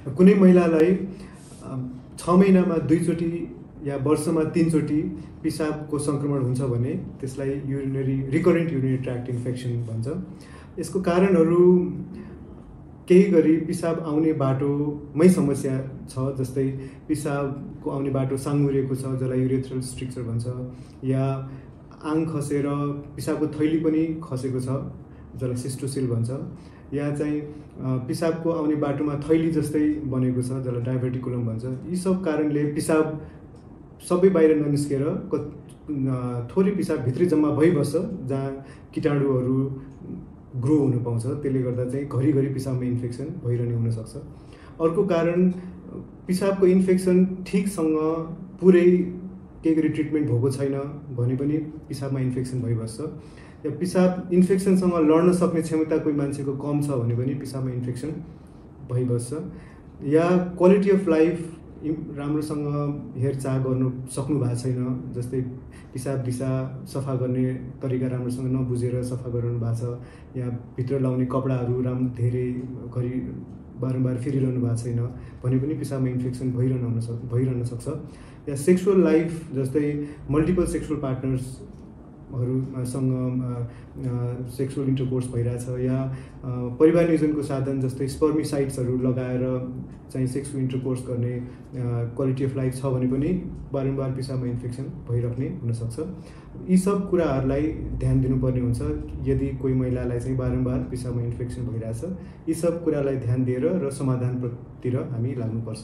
कुनै महिलालाई 6 महिनामा 2 चोटि या वर्षमा 3 चोटि पिसाबको सङ्क्रमण हुन्छ भने त्यसलाई रिकरेन्ट युरिनरी ट्र्याक्ट इन्फेक्सन भन्छ। यसको कारणहरू केही गरी पिसाब आउने बाटोमै समस्या छ, जस्तै पिसाबको आउने बाटो साङ्गुरिएको छ जसलाई युरेथ्रल स्ट्रिक्चर भन्छ, या आङ खसेर पिसाबको थैली पनि खसेको छ जसलाई सिस्टोसिल भन्छ, या चाहिँ पिसाबको आउने बाटोमा थैली जस्तै बनेको छ जसलाई डाइभर्टिकुलम भन्छ। यी सब कारणले पिसाब सबै बाहिर ननिस्केर थोरै पिसाब भित्रै जम्मा भइबस्छ जहाँ कीटाणुहरू ग्रो हुन पाउँछ। त्यसले गर्दा चाहिँ घरिघरि पिसाबमा इन्फेक्सन भइरहने हुनसक्छ। अर्को कारण पिसाबको इन्फेक्सन ठिकसँग पुरै केही गरी ट्रिटमेन्ट भएको छैन भने पनि पिसाबमा इन्फेक्सन भइबस्छ, या पिसाब इन्फेक्सनसँग लड्न सक्ने क्षमता कोही मान्छेको कम छ भने पनि पिसाबमा इन्फेक्सन भइबस्छ, या क्वालिटी अफ लाइफ राम्रोसँग हेरचाह गर्नु सक्नु भएको छैन, जस्तै पिसाब दिशा सफा गर्ने तरिका राम्रोसँग नबुझेर सफा गराउनु भएको छ, या भित्र लाउने कपडाहरू धेरै घरि बारम्बार फेरिरहनु भएको छैन भने पनि पिसाबमा इन्फेक्सन भइरहन सक्छ। या सेक्सुअल लाइफ जस्तै मल्टिपल सेक्सुअल पार्टनर्सहरूसँग सेक्सुअल इन्टरकोर्स भइरहेछ, या परिवार नियोजनको साधन जस्तै स्पर्मिसाइड्सहरू लगाएर चाहिँ सेक्सुअल इन्टरकोर्स गर्ने क्वालिटी अफ लाइफ छ भने पनि बारम्बार पिसाबमा इन्फेक्सन भइराख्ने हुनसक्छ। यी सब कुराहरूलाई ध्यान दिनुपर्ने हुन्छ यदि कोही महिलालाई चाहिँ बारम्बार पिसाबमा इन्फेक्सन भइरहेछ। यी सब कुरालाई ध्यान दिएर र समाधानतिर हामी लाग्नुपर्छ।